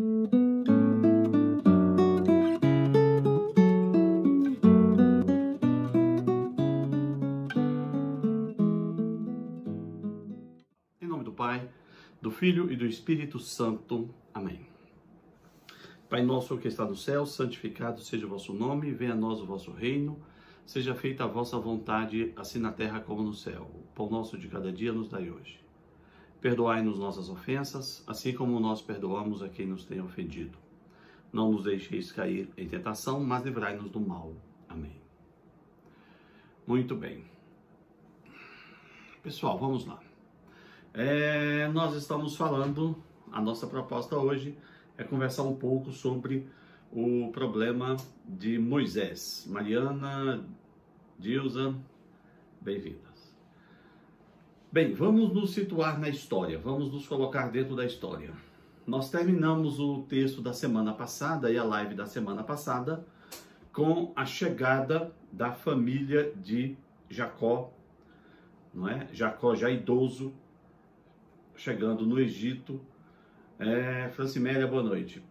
Em nome do Pai, do Filho e do Espírito Santo. Amém. Pai nosso que está no céu, santificado seja o vosso nome, venha a nós o vosso reino, seja feita a vossa vontade, assim na terra como no céu. O pão nosso de cada dia nos dai hoje. Perdoai-nos nossas ofensas, assim como nós perdoamos a quem nos tem ofendido. Não nos deixeis cair em tentação, mas livrai-nos do mal. Amém. Muito bem. Pessoal, vamos lá. Nós estamos falando, a nossa proposta hoje é conversar um pouco sobre o problema de Moisés. Mariana, Dilza, bem-vindas. Bem, vamos nos situar na história, vamos nos colocar dentro da história. Nós terminamos o texto da semana passada e a live da semana passada com a chegada da família de Jacó, não é? Jacó já idoso, chegando no Egito. Francimélia, boa noite.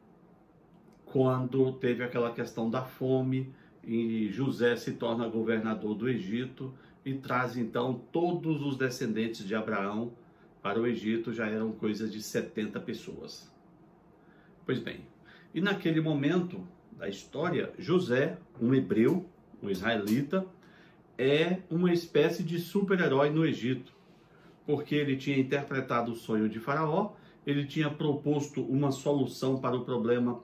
Quando teve aquela questão da fome e José se torna governador do Egito e traz então todos os descendentes de Abraão para o Egito, já eram coisas de 70 pessoas. Pois bem, e naquele momento da história, José, um hebreu, um israelita, é uma espécie de super-herói no Egito, porque ele tinha interpretado o sonho de Faraó, ele tinha proposto uma solução para o problema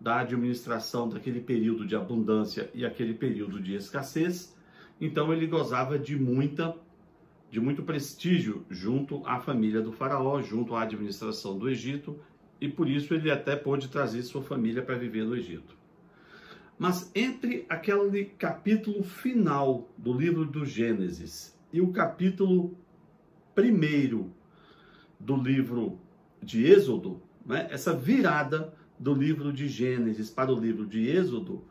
da administração daquele período de abundância e aquele período de escassez. Então ele gozava de muito prestígio junto à família do Faraó, junto à administração do Egito, e por isso ele até pôde trazer sua família para viver no Egito. Mas entre aquele capítulo final do livro do Gênesis e o capítulo 1º do livro de Êxodo, né, essa virada do livro de Gênesis para o livro de Êxodo,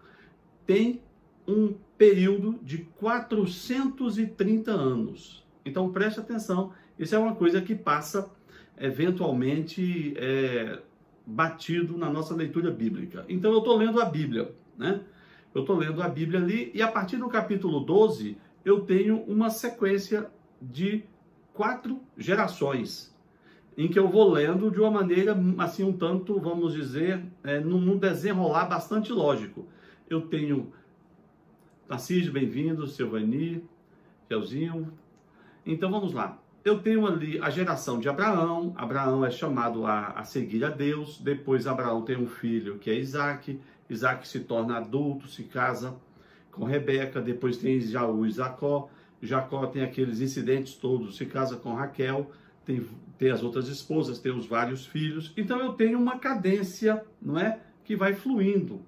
tem um período de 430 anos. Então preste atenção, isso é uma coisa que passa eventualmente batido na nossa leitura bíblica. Então eu estou lendo a Bíblia, né? Eu estou lendo a Bíblia ali e a partir do capítulo 12 eu tenho uma sequência de 4 gerações, em que eu vou lendo de uma maneira assim um tanto, vamos dizer, num desenrolar bastante lógico. Eu tenho Tarcísio, bem-vindo, Silvani, Gelzinho. Então vamos lá. Eu tenho ali a geração de Abraão. Abraão é chamado a seguir a Deus. Depois Abraão tem um filho que é Isaac. Isaac se torna adulto, se casa com Rebeca. Depois tem Esaú e Jacó. Jacó tem aqueles incidentes todos, se casa com Raquel. Tem as outras esposas, tem os vários filhos. Então eu tenho uma cadência, não é, que vai fluindo.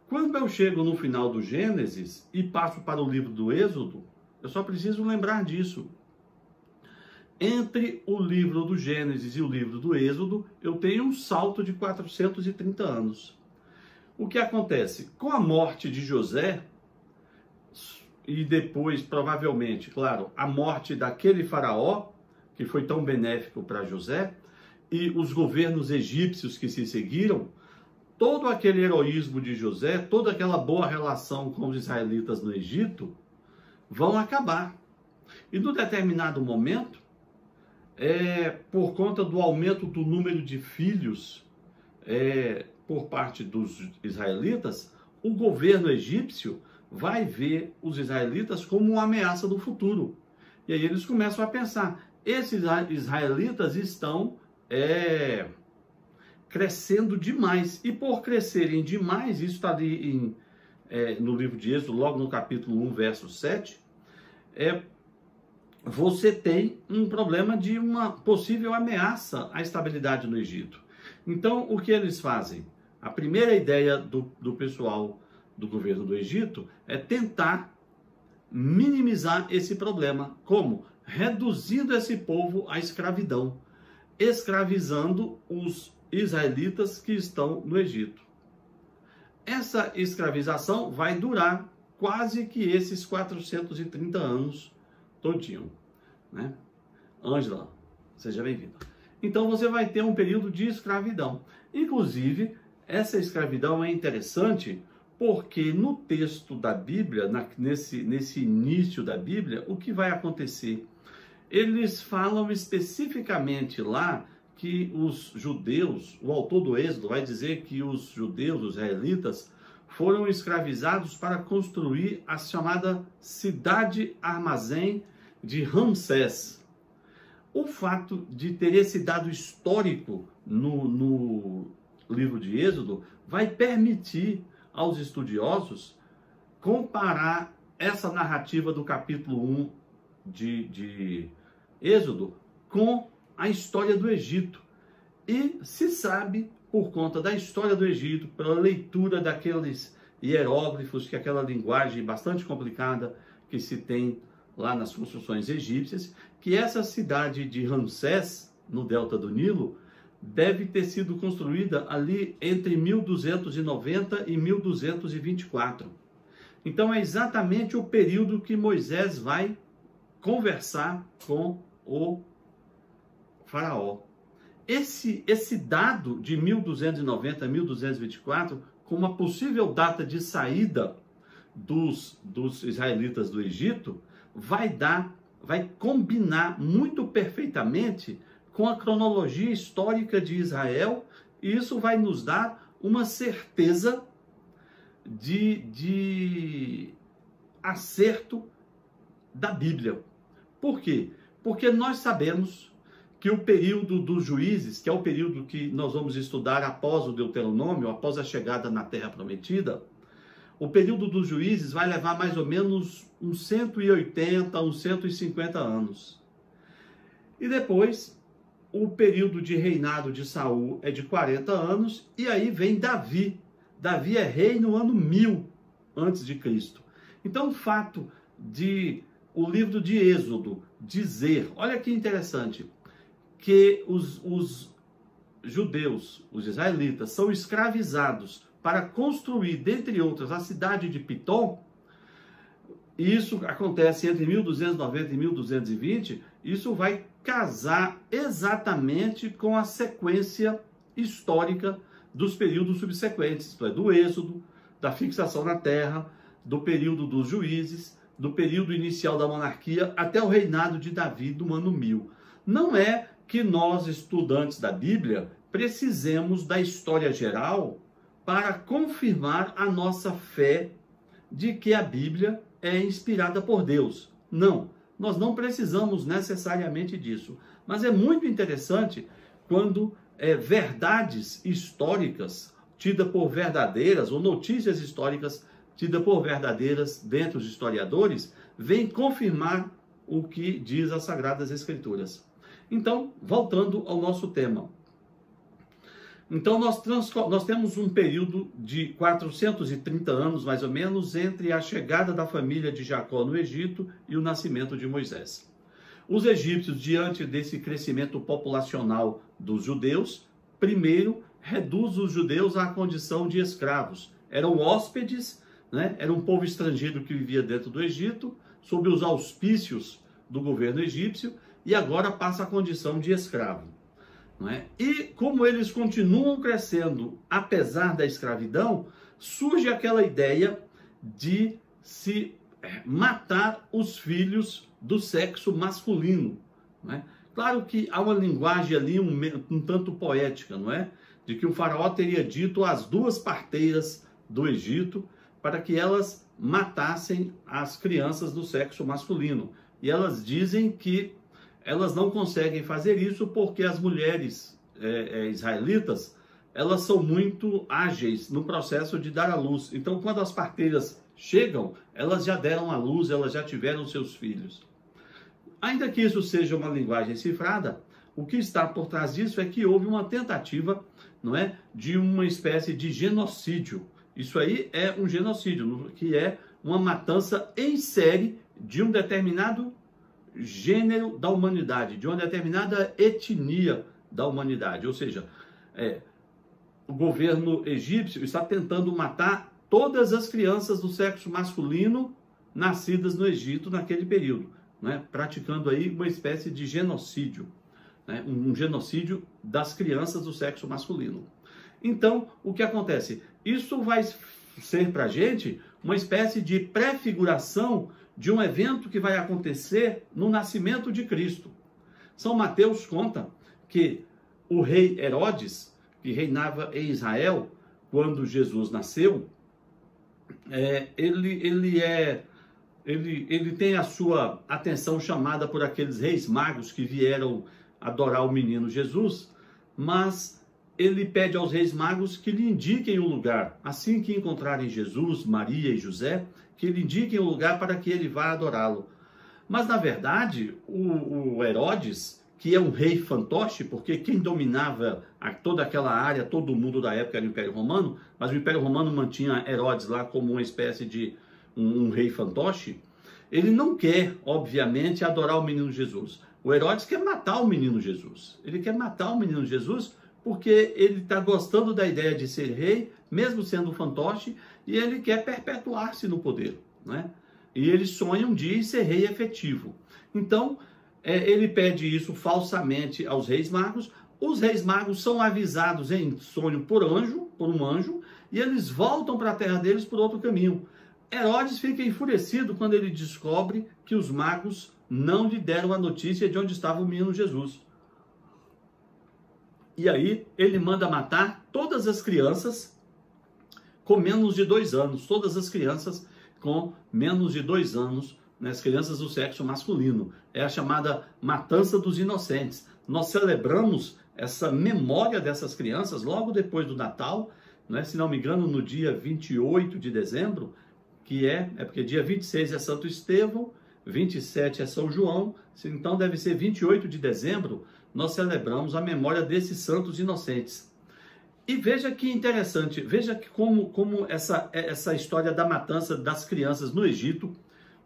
Quando eu chego no final do Gênesis e passo para o livro do Êxodo, eu só preciso lembrar disso. Entre o livro do Gênesis e o livro do Êxodo, eu tenho um salto de 430 anos. O que acontece? Com a morte de José, e depois, provavelmente, claro, a morte daquele faraó, que foi tão benéfico para José, e os governos egípcios que se seguiram, todo aquele heroísmo de José, toda aquela boa relação com os israelitas no Egito, vão acabar. E num determinado momento, por conta do aumento do número de filhos por parte dos israelitas, o governo egípcio vai ver os israelitas como uma ameaça do futuro. E aí eles começam a pensar, esses israelitas estão crescendo demais. E por crescerem demais, isso está ali no livro de Êxodo, logo no capítulo 1, verso 7, você tem um problema de uma possível ameaça à estabilidade no Egito. Então, o que eles fazem? A primeira ideia do pessoal do governo do Egito é tentar minimizar esse problema. Como? Reduzindo esse povo à escravidão, escravizando os israelitas que estão no Egito. Essa escravização vai durar quase que esses 430 anos todinho, né? Ângela, seja bem-vinda. Então você vai ter um período de escravidão. Inclusive, essa escravidão é interessante porque no texto da Bíblia, nesse início da Bíblia, o que vai acontecer? Eles falam especificamente lá que os judeus, o autor do Êxodo vai dizer que os judeus, os israelitas, foram escravizados para construir a chamada cidade armazém de Ramsés. O fato de ter esse dado histórico no livro de Êxodo vai permitir aos estudiosos comparar essa narrativa do capítulo 1 de Êxodo com a história do Egito. E se sabe, por conta da história do Egito, pela leitura daqueles hieróglifos, que é aquela linguagem bastante complicada que se tem lá nas construções egípcias, que essa cidade de Ramsés, no delta do Nilo, deve ter sido construída ali entre 1290 e 1224. Então é exatamente o período que Moisés vai conversar com o faraó. Esse dado de 1290 a 1224, como uma possível data de saída dos israelitas do Egito, vai combinar muito perfeitamente com a cronologia histórica de Israel, e isso vai nos dar uma certeza de acerto da Bíblia. Por quê? Porque nós sabemos que o período dos juízes, que é o período que nós vamos estudar após o Deuteronômio, após a chegada na Terra Prometida, o período dos juízes vai levar mais ou menos uns 180, uns 150 anos. E depois, o período de reinado de Saul é de 40 anos, e aí vem Davi. Davi é rei no ano 1000 a.C. Então, o fato de o livro de Êxodo dizer, olha que interessante, que os judeus, os israelitas, são escravizados para construir, dentre outras, a cidade de Pitom, e isso acontece entre 1290 e 1220, isso vai casar exatamente com a sequência histórica dos períodos subsequentes, isto é, do Êxodo, da fixação na terra, do período dos juízes, do período inicial da monarquia, até o reinado de Davi do ano 1000. Não é que nós, estudantes da Bíblia, precisemos da história geral para confirmar a nossa fé de que a Bíblia é inspirada por Deus. Não, nós não precisamos necessariamente disso. Mas é muito interessante quando verdades históricas tidas por verdadeiras, ou notícias históricas tidas por verdadeiras dentre os historiadores, vêm confirmar o que diz as Sagradas Escrituras. Então, voltando ao nosso tema. Então, nós temos um período de 430 anos, mais ou menos, entre a chegada da família de Jacó no Egito e o nascimento de Moisés. Os egípcios, diante desse crescimento populacional dos judeus, primeiro reduz os judeus à condição de escravos. Eram hóspedes, né? Era um povo estrangeiro que vivia dentro do Egito, sob os auspícios do governo egípcio, e agora passa a condição de escravo. Não é? E como eles continuam crescendo, apesar da escravidão, surge aquela ideia de se matar os filhos do sexo masculino. Não é? Claro que há uma linguagem ali um tanto poética, não é? De que o faraó teria dito às duas parteiras do Egito para que elas matassem as crianças do sexo masculino. E elas dizem que elas não conseguem fazer isso porque as mulheres israelitas, elas são muito ágeis no processo de dar à luz. Então, quando as parteiras chegam, elas já deram à luz, elas já tiveram seus filhos. Ainda que isso seja uma linguagem cifrada, o que está por trás disso é que houve uma tentativa, não é, de uma espécie de genocídio. Isso aí é um genocídio, que é uma matança em série de um determinado gênero da humanidade, de uma determinada etnia da humanidade. Ou seja, o governo egípcio está tentando matar todas as crianças do sexo masculino nascidas no Egito naquele período, né? Praticando aí uma espécie de genocídio. né? Um genocídio das crianças do sexo masculino. Então, o que acontece? Isso vai ser para a gente uma espécie de prefiguração de um evento que vai acontecer no nascimento de Cristo. São Mateus conta que o rei Herodes, que reinava em Israel quando Jesus nasceu, ele tem a sua atenção chamada por aqueles reis magos que vieram adorar o menino Jesus, mas ele pede aos reis magos que lhe indiquem o lugar, assim que encontrarem Jesus, Maria e José, que lhe indiquem o lugar para que ele vá adorá-lo. Mas, na verdade, o Herodes, que é um rei fantoche, porque quem dominava toda aquela área, todo o mundo da época era o Império Romano, mas o Império Romano mantinha Herodes lá como uma espécie de um rei fantoche, ele não quer, obviamente, adorar o menino Jesus. O Herodes quer matar o menino Jesus. Ele quer matar o menino Jesus porque ele está gostando da ideia de ser rei, mesmo sendo um fantoche, e ele quer perpetuar-se no poder, né? E ele sonha um dia em ser rei efetivo. Então, ele pede isso falsamente aos reis magos. Os reis magos são avisados em sonho por um anjo, e eles voltam para a terra deles por outro caminho. Herodes fica enfurecido quando ele descobre que os magos não lhe deram a notícia de onde estava o menino Jesus. E aí ele manda matar todas as crianças com menos de 2 anos. Todas as crianças com menos de 2 anos, né, as crianças do sexo masculino. É a chamada matança dos inocentes. Nós celebramos essa memória dessas crianças logo depois do Natal, né, se não me engano, no dia 28 de dezembro, que é porque dia 26 é Santo Estevão, 27 é São João, então deve ser 28 de dezembro, nós celebramos a memória desses santos inocentes. E veja que interessante, veja que como essa história da matança das crianças no Egito,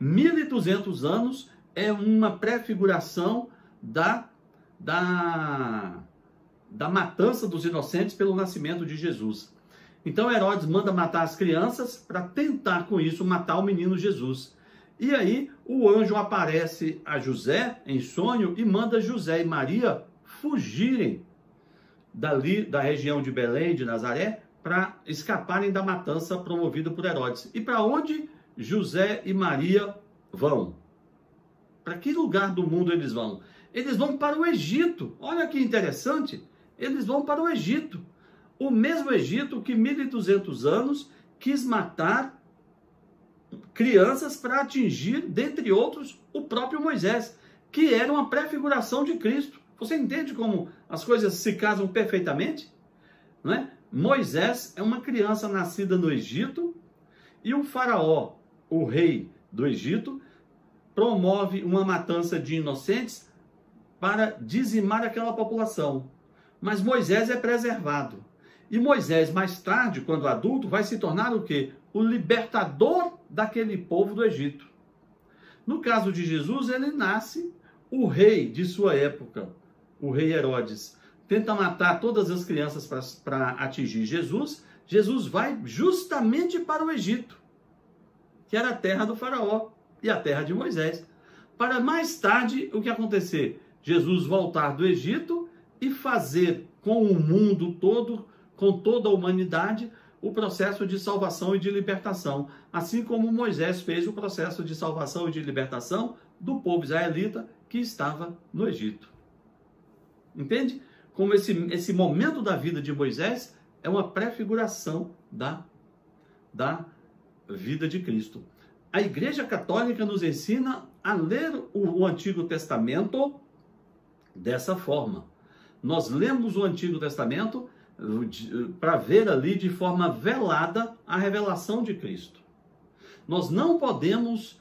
1.200 anos, é uma prefiguração da matança dos inocentes pelo nascimento de Jesus. Então Herodes manda matar as crianças para tentar com isso matar o menino Jesus. E aí o anjo aparece a José em sonho e manda José e Maria fugirem dali da região de Belém, de Nazaré, para escaparem da matança promovida por Herodes. E para onde José e Maria vão? Para que lugar do mundo eles vão? Eles vão para o Egito. Olha que interessante. Eles vão para o Egito. O mesmo Egito que 1.200 anos quis matar crianças para atingir, dentre outros, o próprio Moisés, que era uma prefiguração de Cristo. Você entende como as coisas se casam perfeitamente? Não é? Moisés é uma criança nascida no Egito e o faraó, o rei do Egito, promove uma matança de inocentes para dizimar aquela população. Mas Moisés é preservado. E Moisés, mais tarde, quando adulto, vai se tornar o quê? O libertador daquele povo do Egito. No caso de Jesus, ele nasce, o rei de sua época, o rei Herodes, tenta matar todas as crianças para atingir Jesus. Jesus vai justamente para o Egito, que era a terra do faraó e a terra de Moisés. Para mais tarde, o que acontecer? Jesus voltar do Egito e fazer com o mundo todo, com toda a humanidade, o processo de salvação e de libertação, assim como Moisés fez o processo de salvação e de libertação do povo israelita que estava no Egito. Entende? Como esse momento da vida de Moisés é uma prefiguração da vida de Cristo. A Igreja Católica nos ensina a ler o Antigo Testamento dessa forma. Nós lemos o Antigo Testamento para ver ali de forma velada a revelação de Cristo. Nós não podemos,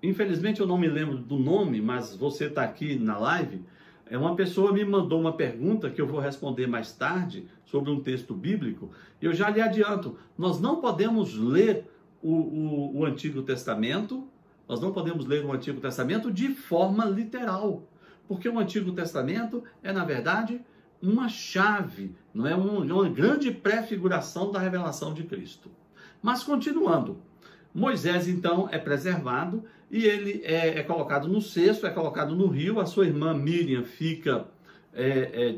infelizmente eu não me lembro do nome, mas você está aqui na live, uma pessoa me mandou uma pergunta que eu vou responder mais tarde sobre um texto bíblico, e eu já lhe adianto, nós não podemos ler o Antigo Testamento, nós não podemos ler o Antigo Testamento de forma literal, porque o Antigo Testamento é, na verdade, uma chave, não é uma grande prefiguração da revelação de Cristo. Mas continuando, Moisés, então, é preservado e ele é colocado no cesto, é colocado no rio. A sua irmã Miriam fica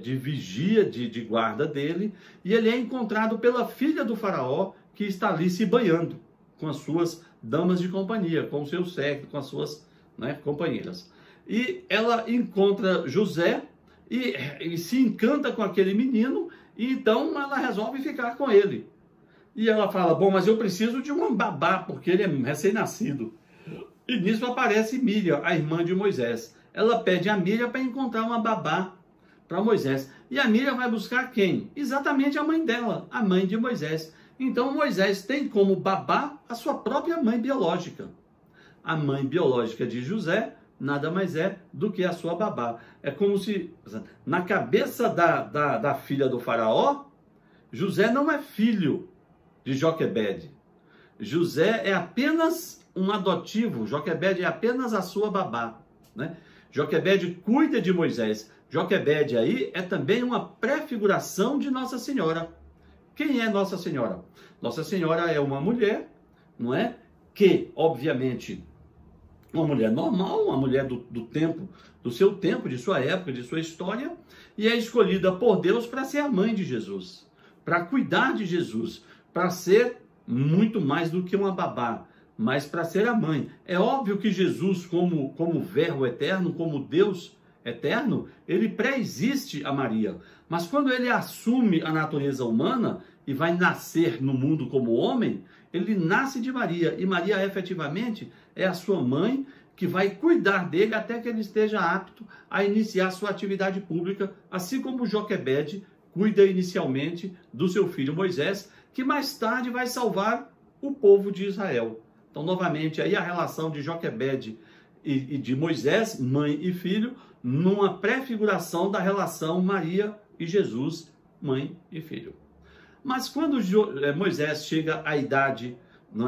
de vigia, de guarda dele, e ele é encontrado pela filha do faraó, que está ali se banhando com as suas damas de companhia, com o seu séquito, com as suas, né, companheiras. E ela encontra José e se encanta com aquele menino, e então ela resolve ficar com ele. E ela fala, bom, mas eu preciso de um babá, porque ele é recém-nascido. E nisso aparece Miriam, a irmã de Moisés. Ela pede a Miriam para encontrar uma babá para Moisés. E a Miriam vai buscar quem? Exatamente a mãe dela, a mãe de Moisés. Então Moisés tem como babá a sua própria mãe biológica. A mãe biológica de José nada mais é do que a sua babá. É como se, na cabeça da filha do faraó, José não é filho de Joquebede. José é apenas um adotivo, Joquebede é apenas a sua babá, né? Joquebede cuida de Moisés. Joquebede aí é também uma prefiguração de Nossa Senhora. Quem é Nossa Senhora? Nossa Senhora é uma mulher, não é? Que, obviamente, uma mulher normal, uma mulher do tempo, do seu tempo, de sua época, de sua história, e é escolhida por Deus para ser a mãe de Jesus, para cuidar de Jesus, para ser muito mais do que uma babá, mas para ser a mãe. É óbvio que Jesus, como verbo eterno, como Deus eterno, ele pré-existe a Maria. Mas quando ele assume a natureza humana e vai nascer no mundo como homem, ele nasce de Maria. E Maria, efetivamente, é a sua mãe que vai cuidar dele até que ele esteja apto a iniciar sua atividade pública, assim como Joquebede cuida inicialmente do seu filho Moisés, que mais tarde vai salvar o povo de Israel. Então, novamente, aí a relação de Joquebede e de Moisés, mãe e filho, numa prefiguração da relação Maria e Jesus, mãe e filho. Mas quando Moisés chega à idade, não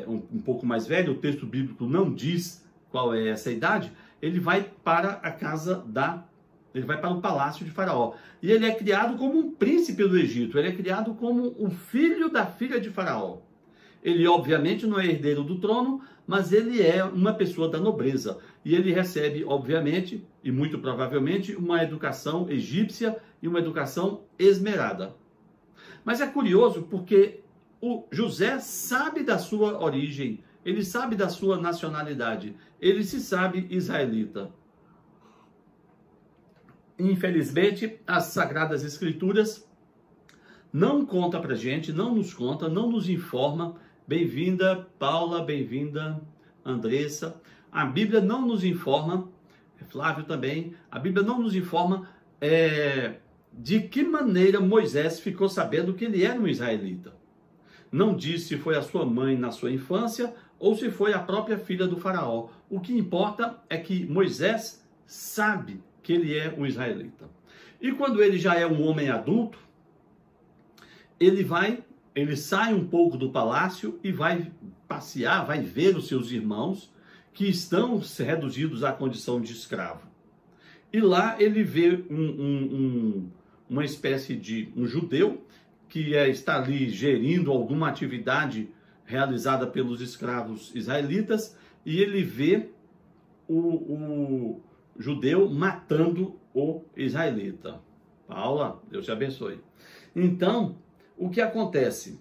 um pouco mais velho, o texto bíblico não diz qual é essa idade, ele vai para ele vai para o palácio de Faraó. E ele é criado como um príncipe do Egito, ele é criado como o filho da filha de Faraó. Ele, obviamente, não é herdeiro do trono, mas ele é uma pessoa da nobreza. E ele recebe, obviamente, e muito provavelmente, uma educação egípcia e uma educação esmerada. Mas é curioso porque o José sabe da sua origem, ele sabe da sua nacionalidade, ele se sabe israelita. Infelizmente, as Sagradas Escrituras não conta pra gente, não nos conta, não nos informa. Bem-vinda, Paula, bem-vinda, Andressa. A Bíblia não nos informa, Flávio também, a Bíblia não nos informa de que maneira Moisés ficou sabendo que ele era um israelita. Não diz se foi a sua mãe na sua infância ou se foi a própria filha do faraó. O que importa é que Moisés sabe que ele é um israelita. E quando ele já é um homem adulto, ele sai um pouco do palácio e vai passear, vai ver os seus irmãos que estão reduzidos à condição de escravo. E lá ele vê uma espécie de um judeu que está ali gerindo alguma atividade realizada pelos escravos israelitas, e ele vê o judeu matando o israelita. Paula, Deus te abençoe. Então, o que acontece?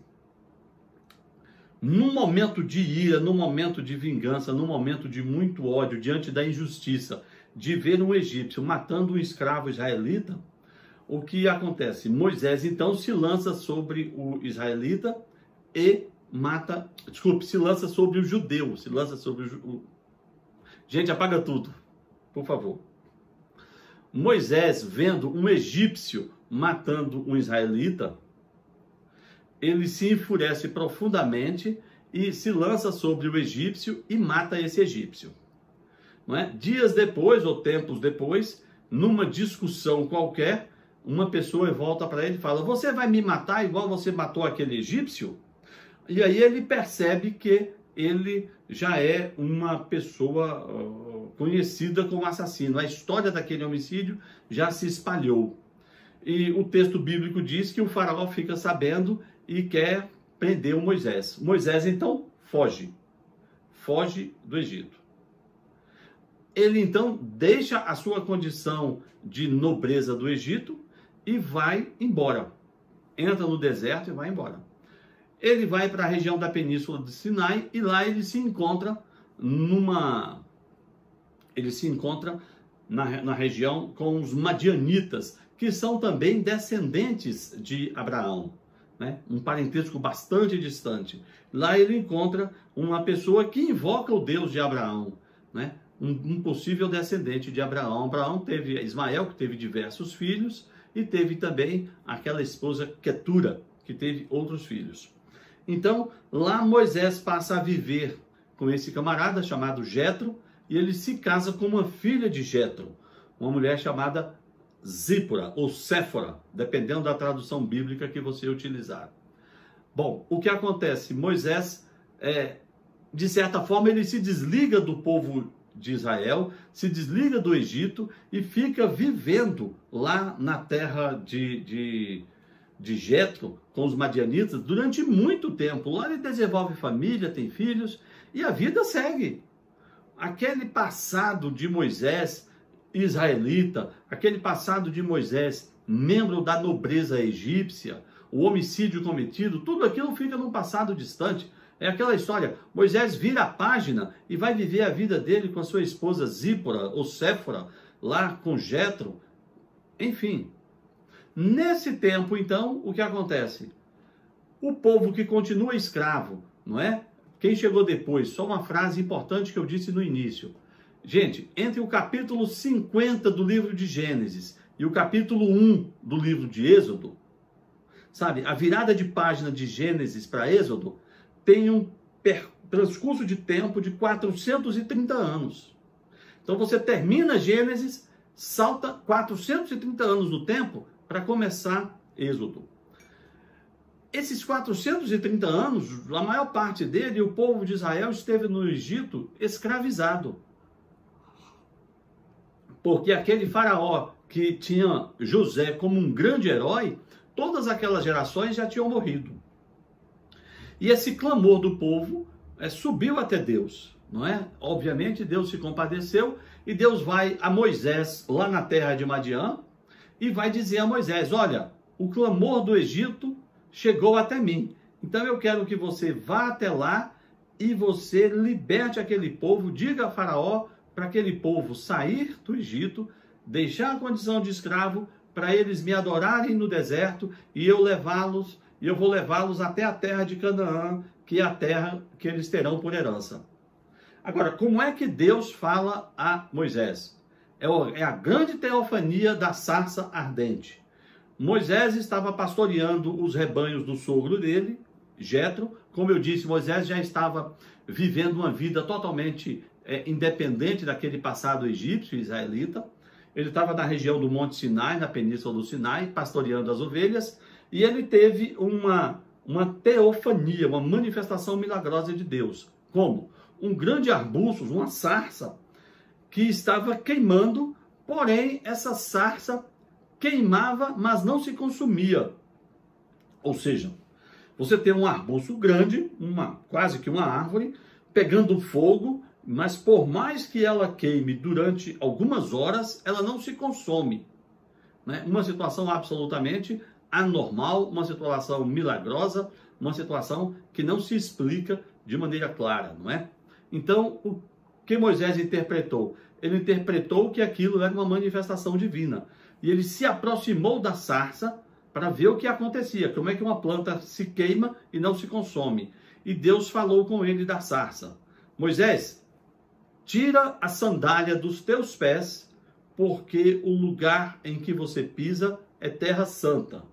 Num momento de ira, num momento de vingança, num momento de muito ódio, diante da injustiça, de ver um egípcio matando um escravo israelita, o que acontece? Moisés, então, se lança sobre o israelita e se lança sobre o judeu, se lança sobre o... Gente, apaga tudo, por favor. Moisés, vendo um egípcio matando um israelita, ele se enfurece profundamente e se lança sobre o egípcio e mata esse egípcio. Não é? Dias depois, ou tempos depois, numa discussão qualquer, uma pessoa volta para ele e fala: você vai me matar igual você matou aquele egípcio? E aí ele percebe que ele já é uma pessoa conhecida como assassino. A história daquele homicídio já se espalhou. E o texto bíblico diz que o faraó fica sabendo e quer prender o Moisés. Moisés, então, foge do Egito. Ele então deixa a sua condição de nobreza do Egito e vai embora. Entra no deserto e vai embora. Ele vai para a região da península de Sinai e lá ele se encontra na região com os madianitas, que são também descendentes de Abraão, né? Um parentesco bastante distante. Lá ele encontra uma pessoa que invoca o Deus de Abraão, né? Um possível descendente de Abraão. Abraão teve Ismael, que teve diversos filhos, e teve também aquela esposa Quetura, que teve outros filhos. Então, lá Moisés passa a viver com esse camarada chamado Jetro, e ele se casa com uma filha de Jetro, uma mulher chamada Zípora ou Séfora, dependendo da tradução bíblica que você utilizar. Bom, o que acontece? Moisés, de certa forma, ele se desliga do povo de Israel, se desliga do Egito e fica vivendo lá na terra de Jetro, com os madianitas, durante muito tempo. Lá ele desenvolve família, tem filhos e a vida segue. Aquele passado de Moisés israelita, aquele passado de Moisés membro da nobreza egípcia, o homicídio cometido, tudo aquilo fica num passado distante. É aquela história, Moisés vira a página e vai viver a vida dele com a sua esposa Zípora ou Séfora, lá com Jetro. Enfim, nesse tempo, então, o que acontece? O povo que continua escravo, não é? Quem chegou depois? Só uma frase importante que eu disse no início. Gente, entre o capítulo 50 do livro de Gênesis e o capítulo 1 do livro de Êxodo, sabe, a virada de página de Gênesis para Êxodo tem um transcurso de tempo de 430 anos. Então você termina Gênesis, salta 430 anos no tempo para começar Êxodo. Esses 430 anos, a maior parte dele, o povo de Israel esteve no Egito escravizado. Porque aquele faraó que tinha José como um grande herói, todas aquelas gerações já tinham morrido. E esse clamor do povo subiu até Deus, não é? Obviamente Deus se compadeceu e Deus vai a Moisés lá na terra de Madiã e vai dizer a Moisés, olha, o clamor do Egito chegou até mim. Então eu quero que você vá até lá e você liberte aquele povo, diga a Faraó para aquele povo sair do Egito, deixar a condição de escravo, para eles me adorarem no deserto e eu vou levá-los até a terra de Canaã, que é a terra que eles terão por herança. Agora, como é que Deus fala a Moisés? É a grande teofania da sarça ardente. Moisés estava pastoreando os rebanhos do sogro dele, Jetro. Como eu disse, Moisés já estava vivendo uma vida totalmente independente daquele passado egípcio, israelita. Ele estava na região do Monte Sinai, na península do Sinai, pastoreando as ovelhas, e ele teve uma teofania, uma manifestação milagrosa de Deus. Como? Um grande arbusto, uma sarça, que estava queimando, porém essa sarça queimava, mas não se consumia. Ou seja, você tem um arbusto grande, quase que uma árvore, pegando fogo, mas por mais que ela queime durante algumas horas, ela não se consome, né? Uma situação absolutamente anormal, uma situação milagrosa, uma situação que não se explica de maneira clara, não é? Então, o que Moisés interpretou? Ele interpretou que aquilo era uma manifestação divina. E ele se aproximou da sarça para ver o que acontecia, como é que uma planta se queima e não se consome. E Deus falou com ele da sarça. Moisés, tira a sandália dos teus pés, porque o lugar em que você pisa é terra santa.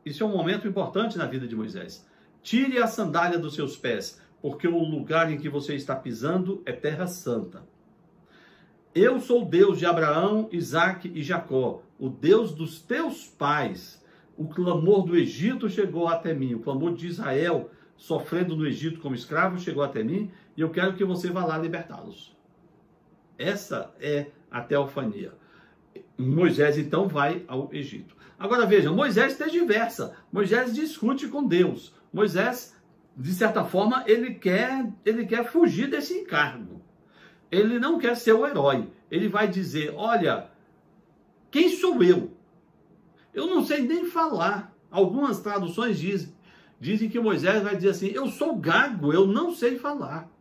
Isso é um momento importante na vida de Moisés. Tire a sandália dos seus pés, porque o lugar em que você está pisando é terra santa. Eu sou o Deus de Abraão, Isaque e Jacó, o Deus dos teus pais. O clamor do Egito chegou até mim, o clamor de Israel, sofrendo no Egito como escravo, chegou até mim, e eu quero que você vá lá libertá-los. Essa é a teofania. Moisés, então, vai ao Egito. Agora, veja, Moisés tergiversa. Moisés discute com Deus. Moisés de certa forma, ele quer fugir desse encargo. Ele não quer ser o herói. Ele vai dizer, olha, quem sou eu? Eu não sei nem falar. Algumas traduções dizem que Moisés vai dizer assim, eu sou gago, eu não sei falar.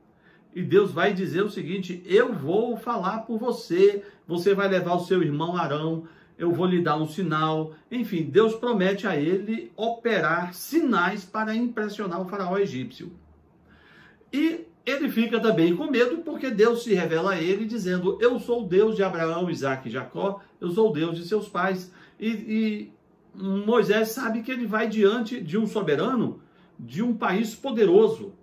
E Deus vai dizer o seguinte, eu vou falar por você, você vai levar o seu irmão Arão, eu vou lhe dar um sinal. Enfim, Deus promete a ele operar sinais para impressionar o faraó egípcio. E ele fica também com medo, porque Deus se revela a ele dizendo, eu sou o Deus de Abraão, Isaque e Jacó, eu sou o Deus de seus pais. E Moisés sabe que ele vai diante de um soberano, de um país poderoso,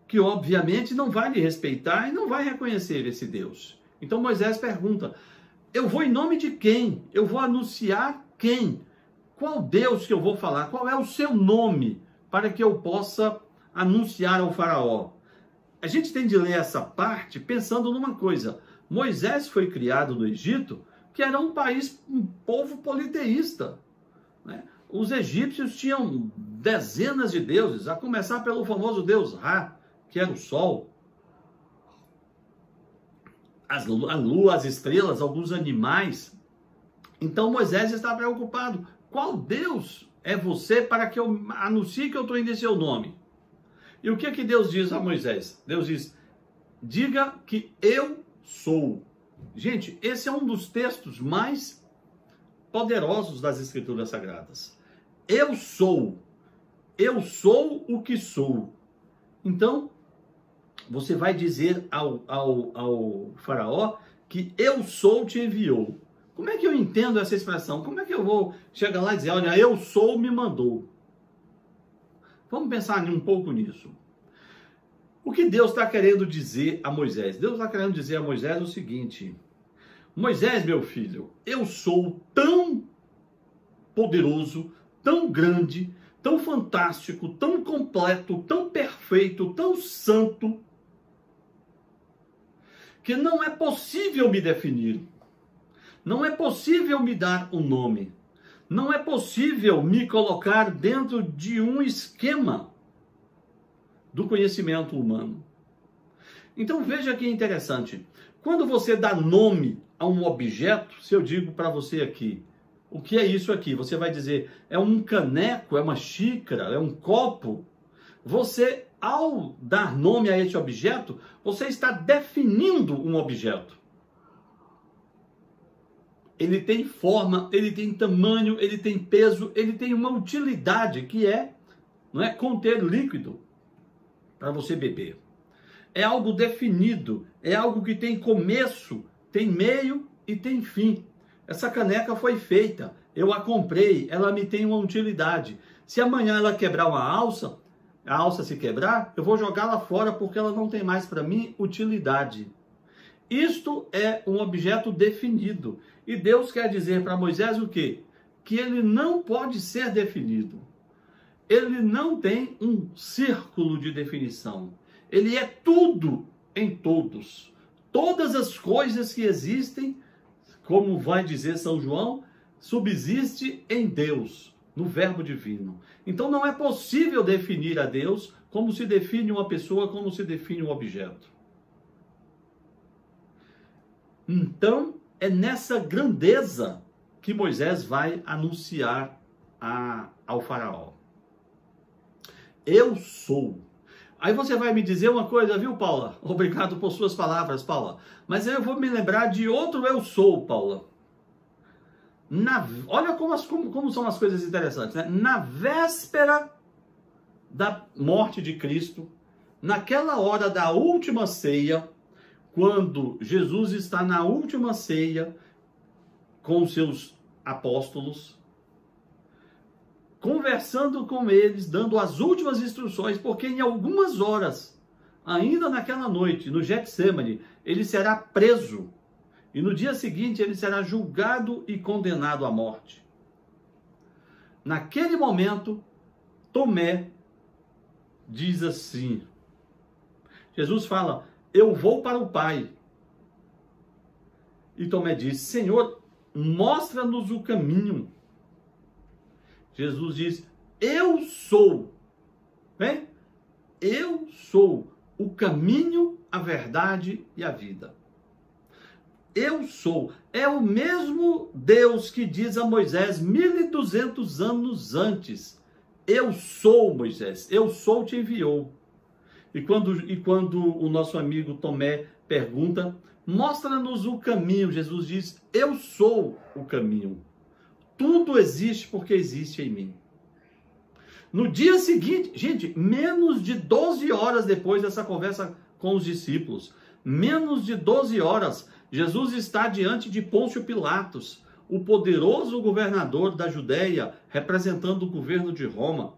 que obviamente não vai lhe respeitar e não vai reconhecer esse Deus. Então Moisés pergunta, eu vou em nome de quem? Eu vou anunciar quem? Qual Deus que eu vou falar? Qual é o seu nome para que eu possa anunciar ao faraó? A gente tem de ler essa parte pensando numa coisa. Moisés foi criado no Egito, que era um país, um povo politeísta, né? Os egípcios tinham dezenas de deuses, a começar pelo famoso deus Ra, que era o sol, a lua, as estrelas, alguns animais. Então Moisés está preocupado. Qual Deus é você para que eu anuncie que eu estou indo em seu nome? E o que é que Deus diz a Moisés? Deus diz, diga que eu sou. Gente, esse é um dos textos mais poderosos das Escrituras Sagradas. Eu sou o que sou. Então, você vai dizer ao faraó que eu sou te enviou. Como é que eu entendo essa expressão? Como é que eu vou chegar lá e dizer, olha, eu sou me mandou? Vamos pensar um pouco nisso. O que Deus está querendo dizer a Moisés? Deus está querendo dizer a Moisés o seguinte, Moisés, meu filho, eu sou tão poderoso, tão grande, tão fantástico, tão completo, tão perfeito, tão santo, que não é possível me definir. Não é possível me dar um nome. Não é possível me colocar dentro de um esquema do conhecimento humano. Então veja que interessante. Quando você dá nome a um objeto, se eu digo para você aqui, o que é isso aqui? Você vai dizer, é um caneco, é uma xícara, é um copo. Você, ao dar nome a esse objeto, você está definindo um objeto. Ele tem forma, ele tem tamanho, ele tem peso, ele tem uma utilidade que é, não é, conter líquido para você beber. É algo definido, é algo que tem começo, tem meio e tem fim. Essa caneca foi feita, eu a comprei, ela me tem uma utilidade. Se amanhã ela quebrar uma alça, a alça se quebrar, eu vou jogá-la fora porque ela não tem mais para mim utilidade. Isto é um objeto definido. E Deus quer dizer para Moisés o quê? Que ele não pode ser definido. Ele não tem um círculo de definição. Ele é tudo em todos. Todas as coisas que existem, como vai dizer São João, subsiste em Deus, no Verbo Divino. Então não é possível definir a Deus como se define uma pessoa, como se define um objeto. Então, é nessa grandeza que Moisés vai anunciar ao faraó. Eu sou. Aí você vai me dizer uma coisa, viu, Paula? Obrigado por suas palavras, Paula. Mas eu vou me lembrar de outro eu sou, Paula. Olha como são as coisas interessantes, né? Na véspera da morte de Cristo, naquela hora da última ceia, quando Jesus está na última ceia com os seus apóstolos, conversando com eles, dando as últimas instruções, porque em algumas horas, ainda naquela noite, no Getsêmani, ele será preso e no dia seguinte ele será julgado e condenado à morte. Naquele momento, Tomé diz assim, Jesus fala, eu vou para o Pai. E Tomé diz, Senhor, mostra-nos o caminho. Jesus diz, eu sou. Bem? eu sou o caminho, a verdade e a vida. Eu sou. É o mesmo Deus que diz a Moisés 1200 anos antes. Eu sou, Moisés. Eu sou te enviou. E quando o nosso amigo Tomé pergunta, mostra-nos o caminho, Jesus diz, eu sou o caminho. Tudo existe porque existe em mim. No dia seguinte, gente, menos de 12 horas depois dessa conversa com os discípulos, menos de 12 horas, Jesus está diante de Pôncio Pilatos, o poderoso governador da Judéia, representando o governo de Roma.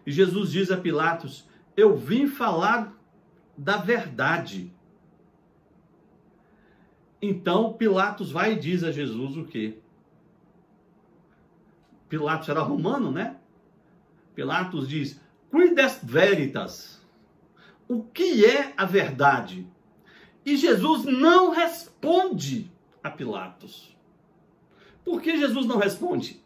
E Jesus diz a Pilatos, eu vim falar da verdade. Então Pilatos vai e diz a Jesus o quê? Pilatos era romano, né? Pilatos diz, quid est veritas? O que é a verdade? E Jesus não responde a Pilatos. Por que Jesus não responde?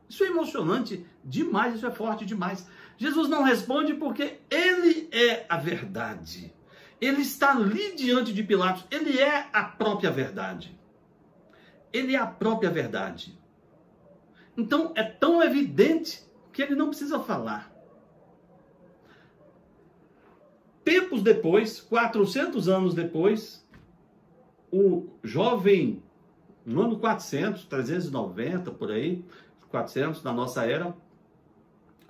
Isso é emocionante demais, isso é forte demais. Jesus não responde porque ele é a verdade. Ele está ali diante de Pilatos, ele é a própria verdade. Ele é a própria verdade. Então é tão evidente que ele não precisa falar. Tempos depois, 400 anos depois, o jovem, no ano 400, 390, por aí, 400 na nossa era,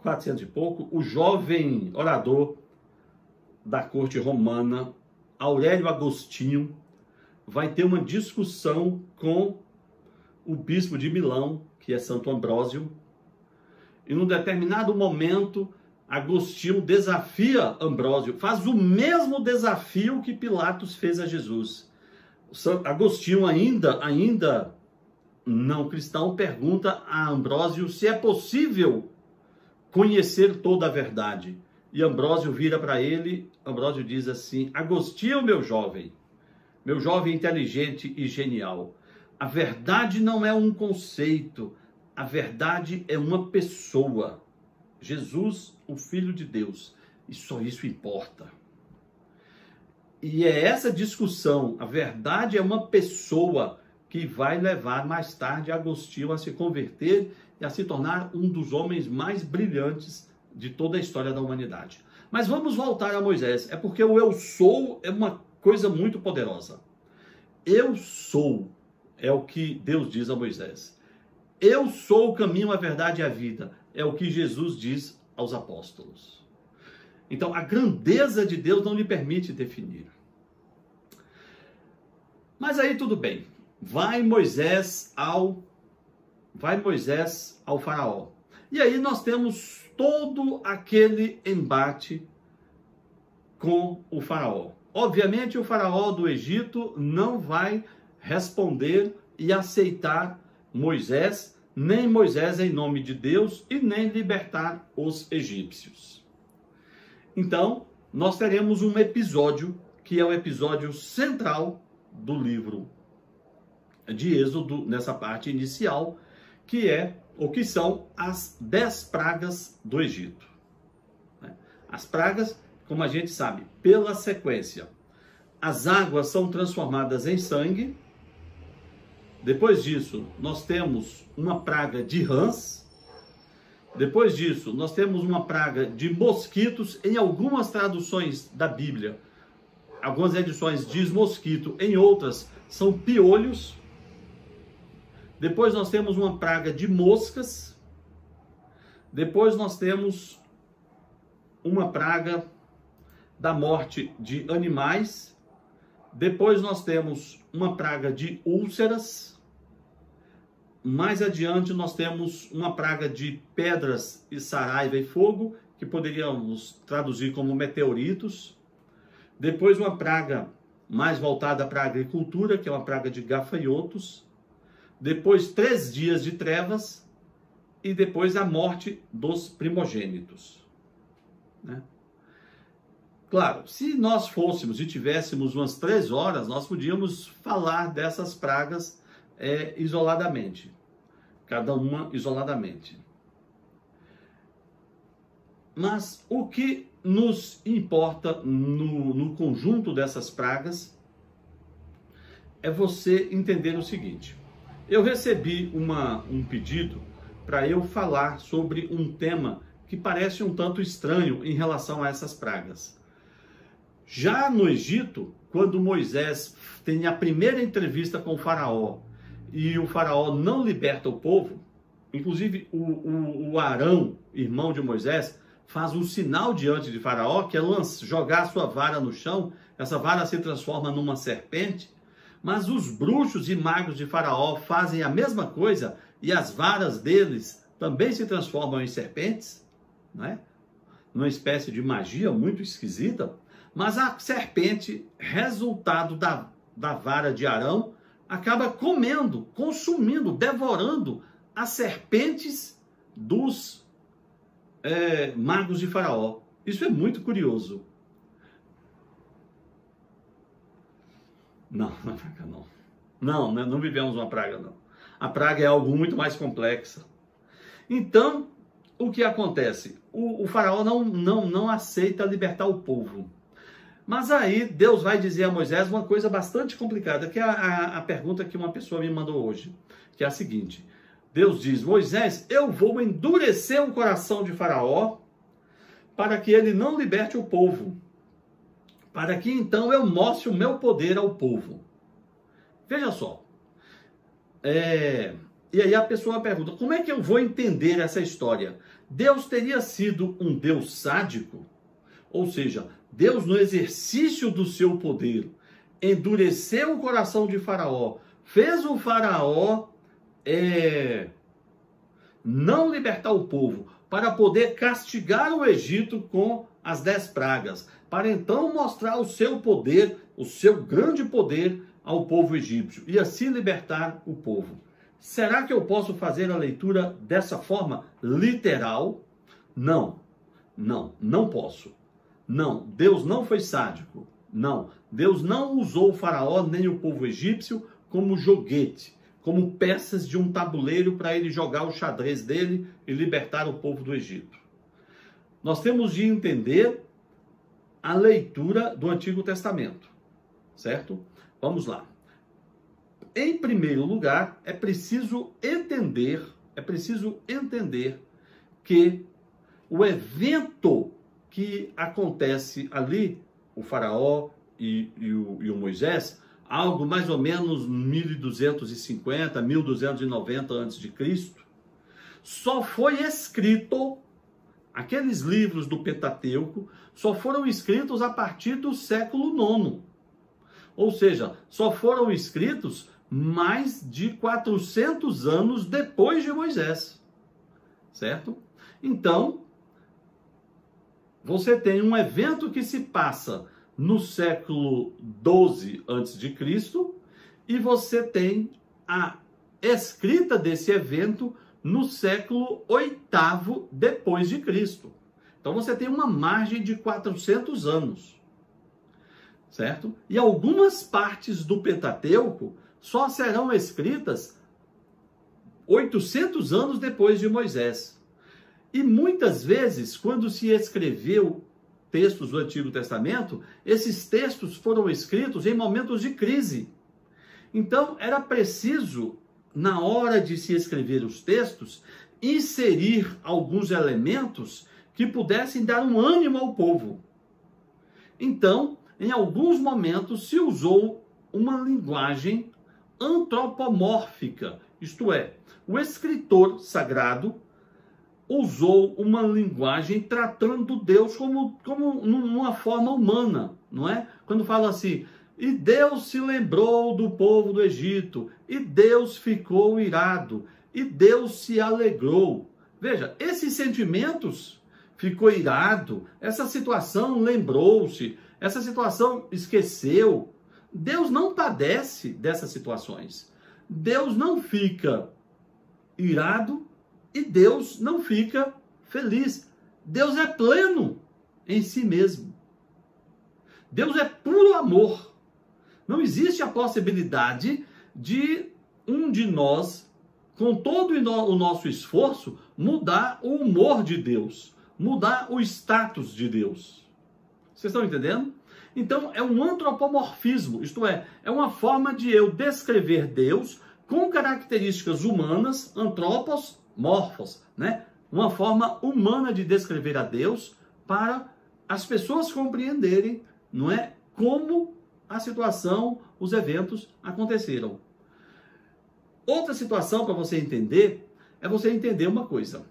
400 e pouco, o jovem orador da corte romana, Aurélio Agostinho, vai ter uma discussão com o bispo de Milão, que é Santo Ambrósio, e num determinado momento, Agostinho desafia Ambrósio, faz o mesmo desafio que Pilatos fez a Jesus. Agostinho, ainda não cristão, pergunta a Ambrósio se é possível conhecer toda a verdade. E Ambrósio vira para ele, Ambrósio diz assim, Agostinho, meu jovem inteligente e genial, a verdade não é um conceito, a verdade é uma pessoa. Jesus, o Filho de Deus. E só isso importa. E é essa discussão, a verdade é uma pessoa, que vai levar mais tarde Agostinho a se converter e a se tornar um dos homens mais brilhantes de toda a história da humanidade. Mas vamos voltar a Moisés. É porque o eu sou é uma coisa muito poderosa. Eu sou é o que Deus diz a Moisés. Eu sou o caminho, a verdade e a vida. É o que Jesus diz aos apóstolos. Então, a grandeza de Deus não lhe permite definir. Mas aí tudo bem. Vai Moisés ao faraó. E aí nós temos todo aquele embate com o faraó. Obviamente o faraó do Egito não vai responder e aceitar Moisés, nem Moisés em nome de Deus e nem libertar os egípcios. Então, nós teremos um episódio que é o episódio central do livro de Êxodo, nessa parte inicial, que são as 10 pragas do Egito. As pragas, como a gente sabe, pela sequência, as águas são transformadas em sangue. Depois disso, nós temos uma praga de rãs. Depois disso, nós temos uma praga de mosquitos. Em algumas traduções da Bíblia, algumas edições diz mosquito, em outras são piolhos. Depois nós temos uma praga de moscas. Depois nós temos uma praga da morte de animais. Depois nós temos uma praga de úlceras. Mais adiante nós temos uma praga de pedras e saraiva e fogo, que poderíamos traduzir como meteoritos. Depois uma praga mais voltada para a agricultura, que é uma praga de gafanhotos. Depois 3 dias de trevas e depois a morte dos primogênitos. Né? Claro, se nós fôssemos e tivéssemos umas 3 horas, nós podíamos falar dessas pragas isoladamente, cada uma isoladamente. Mas o que nos importa no conjunto dessas pragas é você entender o seguinte. Eu recebi um pedido para eu falar sobre um tema que parece um tanto estranho em relação a essas pragas. Já no Egito, quando Moisés tem a primeira entrevista com o faraó e o faraó não liberta o povo, inclusive o Arão, irmão de Moisés, faz um sinal diante de faraó, que é jogar a sua vara no chão, essa vara se transforma numa serpente, mas os bruxos e magos de faraó fazem a mesma coisa e as varas deles também se transformam em serpentes, não é? Numa espécie de magia muito esquisita, mas a serpente, resultado da vara de Arão, acaba comendo, consumindo, devorando as serpentes dos magos de faraó. Isso é muito curioso. Não é praga não. Não vivemos uma praga não. A praga é algo muito mais complexo. Então, o que acontece? O faraó não aceita libertar o povo. Mas aí Deus vai dizer a Moisés uma coisa bastante complicada, que é a pergunta que uma pessoa me mandou hoje, que é a seguinte. Deus diz: Moisés, eu vou endurecer o coração de faraó para que ele não liberte o povo, para que então eu mostre o meu poder ao povo. Veja só. E aí a pessoa pergunta, como é que eu vou entender essa história? Deus teria sido um Deus sádico? Ou seja, Deus, no exercício do seu poder, endureceu o coração de faraó, fez o faraó não libertar o povo, para poder castigar o Egito com as 10 pragas, para então mostrar o seu poder, o seu grande poder ao povo egípcio, e assim libertar o povo. Será que eu posso fazer a leitura dessa forma literal? Não posso. Não, Deus não foi sádico. Não, Deus não usou o faraó nem o povo egípcio como joguete, como peças de um tabuleiro para ele jogar o xadrez dele e libertar o povo do Egito. Nós temos de entender a leitura do Antigo Testamento, certo? Vamos lá. Em primeiro lugar, é preciso entender que o evento que acontece ali, o faraó e o Moisés, algo mais ou menos 1250, 1290 a.C., só foi escrito, aqueles livros do Pentateuco, só foram escritos a partir do século IX. Ou seja, só foram escritos mais de 400 anos depois de Moisés. Certo? Então, você tem um evento que se passa no século XII a.C. e você tem a escrita desse evento no século VIII depois de Cristo. Então você tem uma margem de 400 anos. Certo? E algumas partes do Pentateuco só serão escritas 800 anos depois de Moisés. E muitas vezes, quando se escreveu textos do Antigo Testamento, esses textos foram escritos em momentos de crise. Então, era preciso, na hora de se escrever os textos, inserir alguns elementos que pudessem dar um ânimo ao povo. Então, em alguns momentos se usou uma linguagem antropomórfica, isto é, o escritor sagrado usou uma linguagem tratando Deus como numa forma humana, não é? Quando fala assim, e Deus se lembrou do povo do Egito, e Deus ficou irado, e Deus se alegrou. Veja, esses sentimentos, ficou irado, essa situação lembrou-se, essa situação esqueceu. Deus não padece dessas situações. Deus não fica irado e Deus não fica feliz. Deus é pleno em si mesmo. Deus é puro amor. Não existe a possibilidade de um de nós, com todo o nosso esforço, mudar o humor de Deus, mudar o status de Deus. Vocês estão entendendo? Então é um antropomorfismo, isto é uma forma de eu descrever Deus com características humanas, antropos, morfos, né? Uma forma humana de descrever a Deus para as pessoas compreenderem, não é, como a situação, os eventos aconteceram. Outra situação para você entender é você entender uma coisa.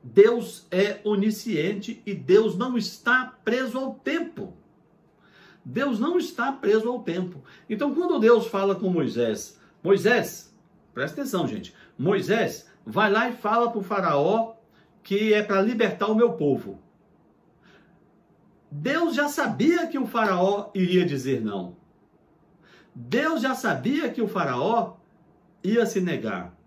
Deus é onisciente e Deus não está preso ao tempo. Deus não está preso ao tempo. Então, quando Deus fala com Moisés, Moisés, presta atenção, gente, Moisés vai lá e fala para o faraó que é para libertar o meu povo. Deus já sabia que o faraó iria dizer não. Deus já sabia que o faraó ia se negar.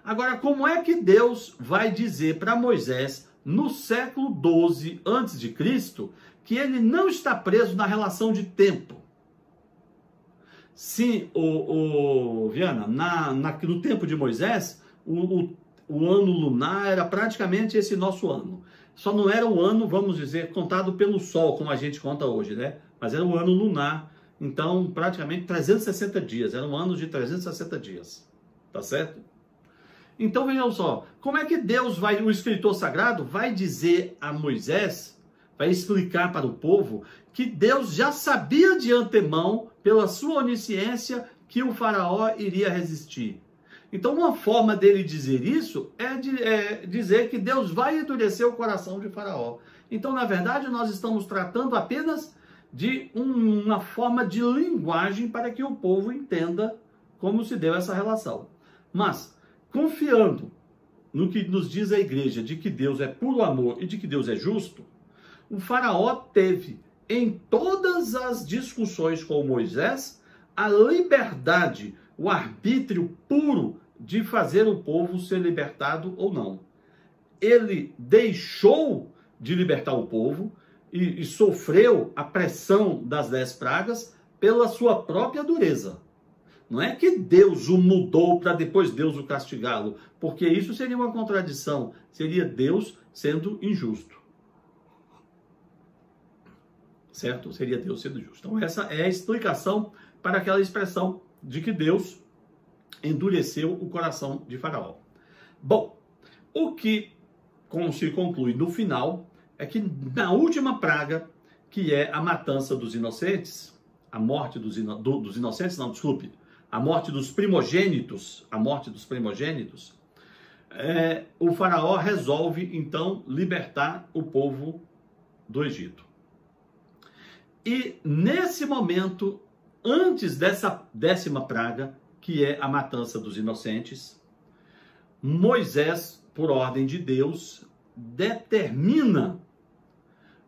Agora, como é que Deus vai dizer para Moisés, no século 12 a.C., que ele não está preso na relação de tempo? Sim, Viana, no tempo de Moisés, o ano lunar era praticamente esse nosso ano. Só não era o ano, vamos dizer, contado pelo sol, como a gente conta hoje, né? Mas era o ano lunar. Então, praticamente 360 dias. Eram anos de 360 dias. Tá certo? Então, vejam só. Como é que Deus vai, o escritor sagrado, vai dizer a Moisés, vai explicar para o povo, que Deus já sabia de antemão, pela sua onisciência, que o faraó iria resistir? Então, uma forma dele dizer isso é dizer que Deus vai endurecer o coração de Faraó. Então, na verdade, nós estamos tratando apenas de uma forma de linguagem para que o povo entenda como se deu essa relação. Mas, confiando no que nos diz a igreja, de que Deus é puro amor e de que Deus é justo, o Faraó teve, em todas as discussões com Moisés, a liberdade, o arbítrio puro de fazer o povo ser libertado ou não. Ele deixou de libertar o povo e sofreu a pressão das 10 pragas pela sua própria dureza. Não é que Deus o mudou para depois Deus o castigá-lo, porque isso seria uma contradição, seria Deus sendo injusto. Certo? Seria Deus sendo justo. Então essa é a explicação para aquela expressão de que Deus endureceu o coração de Faraó. Bom, o que se conclui no final é que na última praga, que é a matança dos inocentes, a morte dos inocentes, não, desculpe, a morte dos primogênitos, o faraó resolve então libertar o povo do Egito. E nesse momento, antes dessa 10ª praga, que é a matança dos inocentes, Moisés, por ordem de Deus, determina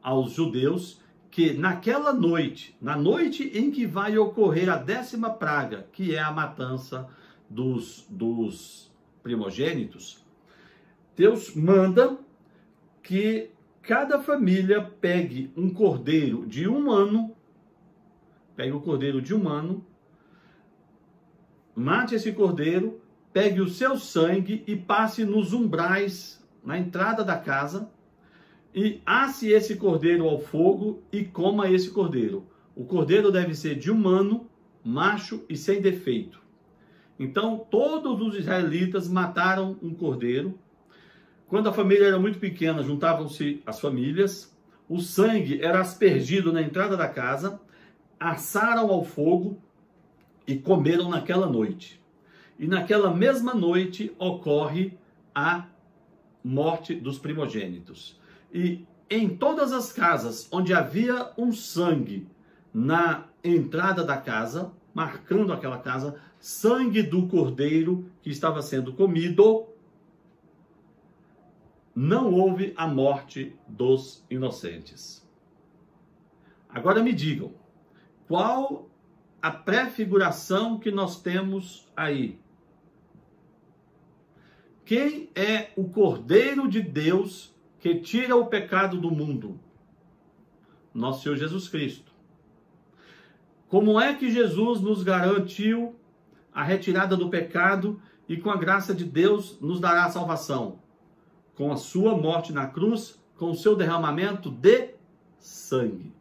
aos judeus que naquela noite, na noite em que vai ocorrer a 10ª praga, que é a matança dos primogênitos, Deus manda que cada família pegue um cordeiro de 1 ano, mate esse cordeiro, pegue o seu sangue e passe nos umbrais, na entrada da casa, e asse esse cordeiro ao fogo e coma esse cordeiro. O cordeiro deve ser de 1 ano, macho e sem defeito. Então, todos os israelitas mataram um cordeiro. Quando a família era muito pequena, juntavam-se as famílias. O sangue era aspergido na entrada da casa, assaram ao fogo e comeram naquela noite. E naquela mesma noite ocorre a morte dos primogênitos. E em todas as casas onde havia um sangue na entrada da casa, marcando aquela casa, sangue do cordeiro que estava sendo comido, não houve a morte dos inocentes. Agora me digam, qual a prefiguração que nós temos aí? Quem é o Cordeiro de Deus que tira o pecado do mundo? Nosso Senhor Jesus Cristo. Como é que Jesus nos garantiu a retirada do pecado e com a graça de Deus nos dará a salvação? com a sua morte na cruz, com o seu derramamento de sangue.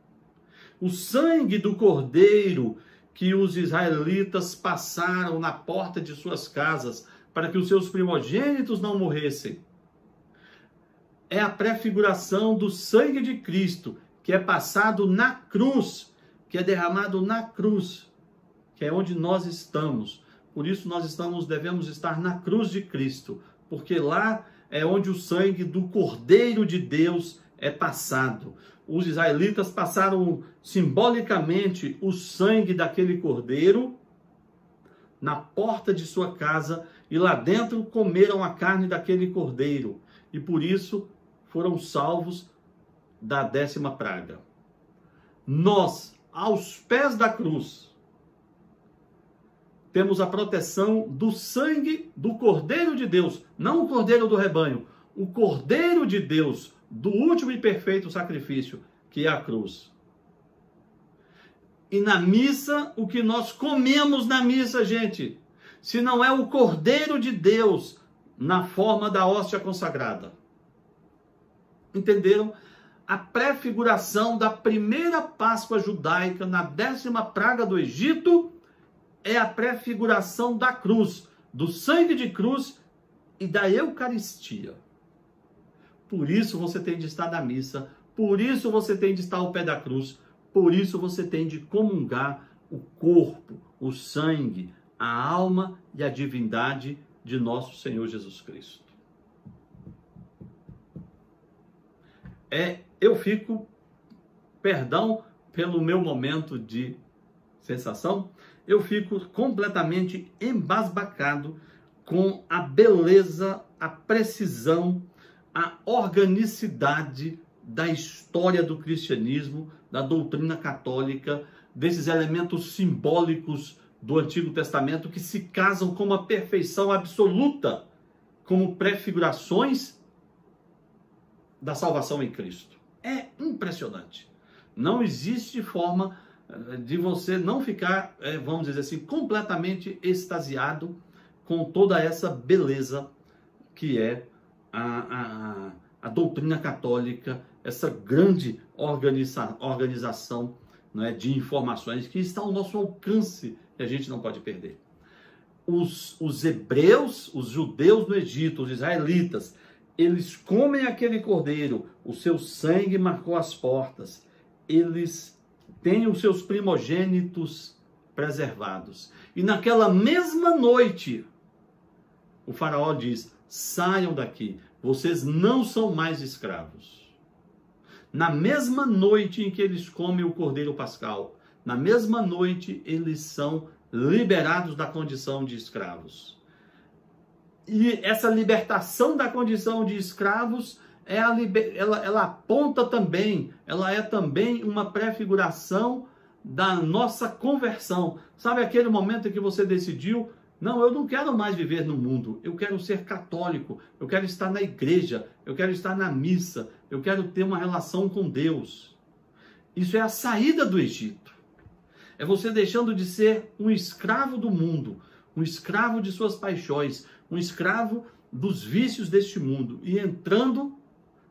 O sangue do cordeiro que os israelitas passaram na porta de suas casas para que os seus primogênitos não morressem. É a prefiguração do sangue de Cristo, que é passado na cruz, que é derramado na cruz, que é onde nós estamos. Por isso devemos estar na cruz de Cristo, porque lá é onde o sangue do Cordeiro de Deus é passado. Os israelitas passaram simbolicamente o sangue daquele cordeiro na porta de sua casa e lá dentro comeram a carne daquele cordeiro. E por isso foram salvos da 10ª praga. Nós, aos pés da cruz, temos a proteção do sangue do Cordeiro de Deus, não o Cordeiro do rebanho, o Cordeiro de Deus, do último e perfeito sacrifício, que é a cruz. E na missa, o que nós comemos na missa, gente, se não é o Cordeiro de Deus na forma da hóstia consagrada? Entenderam? A prefiguração da primeira Páscoa judaica na 10ª praga do Egito é a prefiguração da cruz, do sangue de cruz e da Eucaristia. Por isso você tem de estar na missa, por isso você tem de estar ao pé da cruz, por isso você tem de comungar o corpo, o sangue, a alma e a divindade de nosso Senhor Jesus Cristo. Eu fico, perdão pelo meu momento de sensação, eu fico completamente embasbacado com a beleza, a precisão, a organicidade da história do cristianismo, da doutrina católica, desses elementos simbólicos do Antigo Testamento que se casam com uma perfeição absoluta, como prefigurações da salvação em Cristo. É impressionante. Não existe forma de você não ficar, vamos dizer assim, completamente extasiado com toda essa beleza que é a doutrina católica, essa grande organização, não é, de informações que está ao nosso alcance, que a gente não pode perder. Os hebreus, os judeus no Egito, os israelitas, eles comem aquele cordeiro, o seu sangue marcou as portas, eles têm os seus primogênitos preservados. E naquela mesma noite, o faraó diz: saiam daqui, vocês não são mais escravos. Na mesma noite em que eles comem o cordeiro pascal, na mesma noite eles são liberados da condição de escravos. E essa libertação da condição de escravos, ela aponta também, ela é também uma prefiguração da nossa conversão. Sabe aquele momento em que você decidiu: não, eu não quero mais viver no mundo, eu quero ser católico, eu quero estar na igreja, eu quero estar na missa, eu quero ter uma relação com Deus. Isso é a saída do Egito. É você deixando de ser um escravo do mundo, um escravo de suas paixões, um escravo dos vícios deste mundo e entrando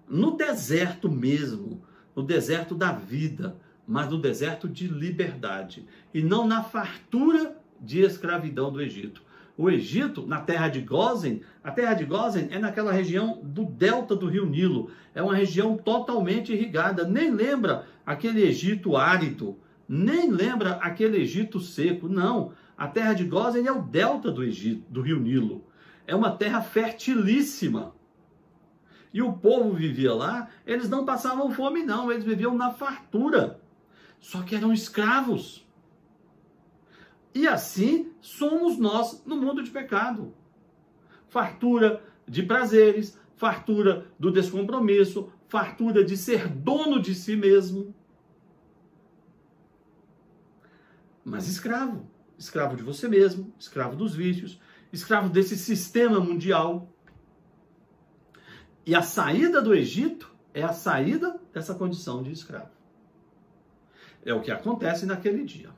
no deserto mesmo, no deserto da vida, mas no deserto de liberdade e não na fartura de escravidão do Egito. O Egito, na terra de Gósen, a terra de Gósen é naquela região do delta do rio Nilo, é uma região totalmente irrigada, nem lembra aquele Egito árido, nem lembra aquele Egito seco, não. A terra de Gósen é o delta do Egito, do rio Nilo. É uma terra fertilíssima. E o povo vivia lá, eles não passavam fome não, eles viviam na fartura. Só que eram escravos. E assim somos nós no mundo de pecado. Fartura de prazeres, fartura do descompromisso, fartura de ser dono de si mesmo. Mas escravo. Escravo de você mesmo, escravo dos vícios, escravo desse sistema mundial. E a saída do Egito é a saída dessa condição de escravo. É o que acontece naquele dia.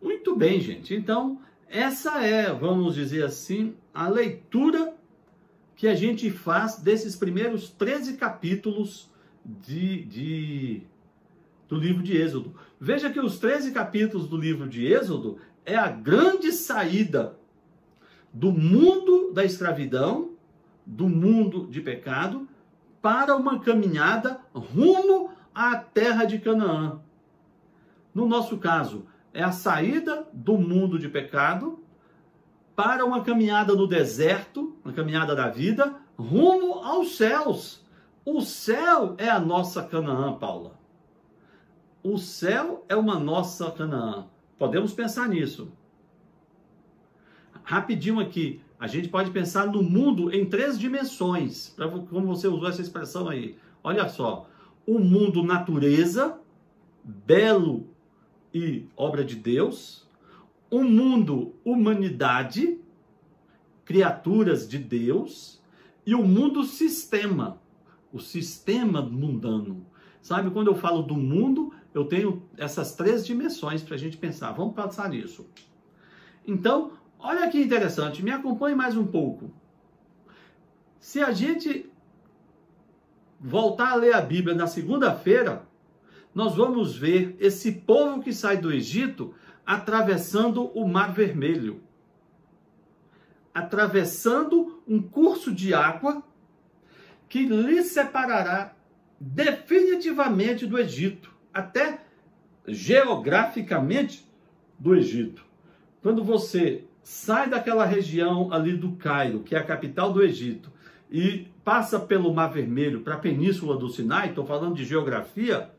Muito bem, gente. Então, essa é, vamos dizer assim, a leitura que a gente faz desses primeiros 13 capítulos do livro de Êxodo. Veja que os 13 capítulos do livro de Êxodo é a grande saída do mundo da escravidão, do mundo de pecado, para uma caminhada rumo à terra de Canaã. No nosso caso, é a saída do mundo de pecado para uma caminhada no deserto, uma caminhada da vida, rumo aos céus. O céu é a nossa Canaã, Paula. O céu é uma nossa Canaã. Podemos pensar nisso. Rapidinho aqui, a gente pode pensar no mundo em 3 dimensões, como você usou essa expressão aí. Olha só, o mundo natureza, belo e obra de Deus. O mundo humanidade, criaturas de Deus. E o mundo sistema, o sistema mundano. Sabe, quando eu falo do mundo, eu tenho essas 3 dimensões para a gente pensar. Vamos pensar nisso. Então, olha que interessante, me acompanhe mais um pouco. Se a gente voltar a ler a Bíblia na segunda-feira, nós vamos ver esse povo que sai do Egito atravessando o Mar Vermelho. Atravessando um curso de água que lhe separará definitivamente do Egito, até geograficamente do Egito. Quando você sai daquela região ali do Cairo, que é a capital do Egito, e passa pelo Mar Vermelho para a Península do Sinai, estou falando de geografia,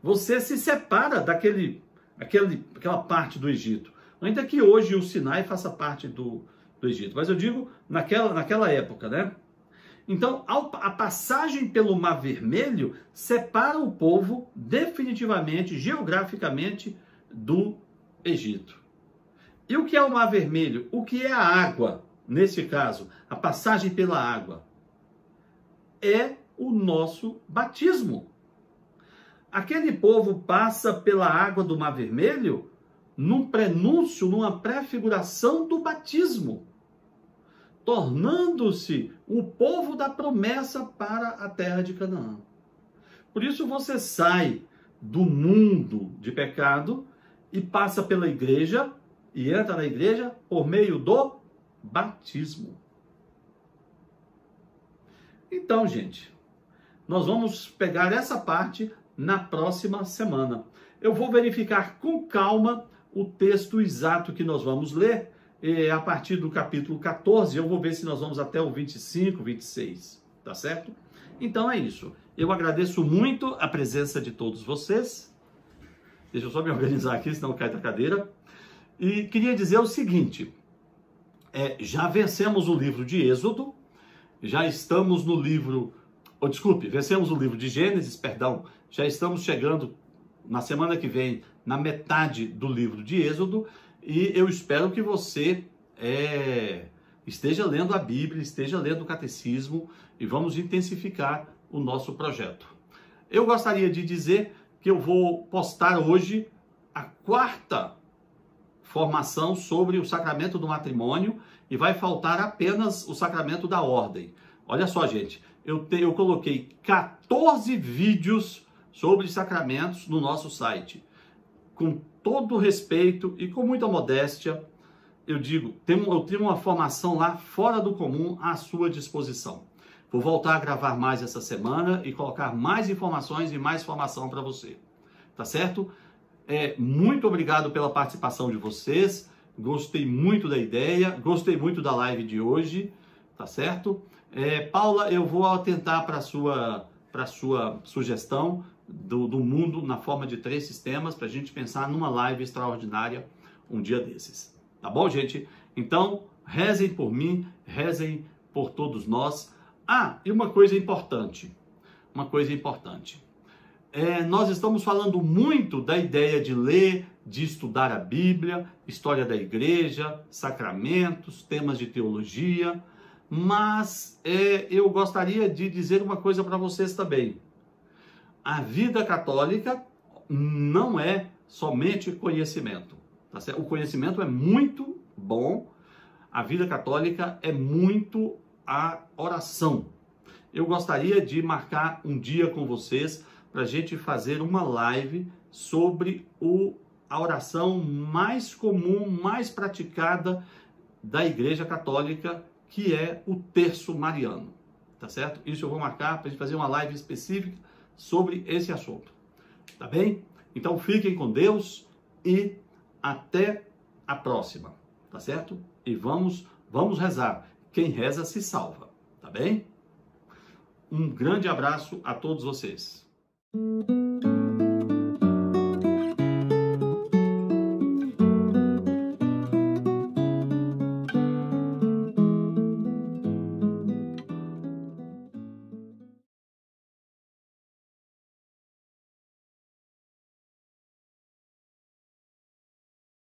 você se separa daquela parte do Egito. Ainda que hoje o Sinai faça parte do Egito, mas eu digo naquela época, né? Então, a passagem pelo Mar Vermelho separa o povo definitivamente, geograficamente, do Egito. E o que é o Mar Vermelho? O que é a água? Nesse caso, a passagem pela água é o nosso batismo. Aquele povo passa pela água do Mar Vermelho num prenúncio, numa prefiguração do batismo, tornando-se o povo da promessa para a terra de Canaã. Por isso você sai do mundo de pecado e passa pela igreja e entra na igreja por meio do batismo. Então, gente, nós vamos pegar essa parte na próxima semana. Eu vou verificar com calma o texto exato que nós vamos ler, a partir do capítulo 14, eu vou ver se nós vamos até o 25, 26, tá certo? Então é isso. Eu agradeço muito a presença de todos vocês. Deixa eu só me organizar aqui, senão cai da cadeira. E queria dizer o seguinte, já vencemos o livro de Êxodo, já estamos no livro, vencemos o livro de Gênesis, perdão, já estamos chegando na semana que vem na metade do livro de Êxodo, e eu espero que você esteja lendo a Bíblia, esteja lendo o Catecismo, e vamos intensificar o nosso projeto. Eu gostaria de dizer que eu vou postar hoje a 4ª formação sobre o sacramento do matrimônio, e vai faltar apenas o sacramento da ordem. Olha só, gente, eu coloquei 14 vídeos sobre sacramentos no nosso site. Com todo respeito e com muita modéstia, eu digo, eu tenho uma formação lá fora do comum à sua disposição. Vou voltar a gravar mais essa semana e colocar mais informações e mais formação para você. Tá certo? Muito obrigado pela participação de vocês. Gostei muito da ideia, gostei muito da live de hoje, tá certo? Paula, eu vou atentar para a sua sugestão do mundo na forma de 3 sistemas, para a gente pensar numa live extraordinária um dia desses. Tá bom, gente? Então, rezem por mim, rezem por todos nós. E uma coisa importante. Nós estamos falando muito da ideia de ler, de estudar a Bíblia, história da igreja, sacramentos, temas de teologia, mas eu gostaria de dizer uma coisa para vocês também. A vida católica não é somente conhecimento. Tá certo? O conhecimento é muito bom, a vida católica é muito a oração. Eu gostaria de marcar um dia com vocês para a gente fazer uma live sobre a oração mais comum, mais praticada da Igreja Católica, que é o Terço Mariano, tá certo? Isso eu vou marcar para a gente fazer uma live específica sobre esse assunto, tá bem? Então fiquem com Deus e até a próxima, tá certo? E vamos rezar. Quem reza se salva, tá bem? Um grande abraço a todos vocês.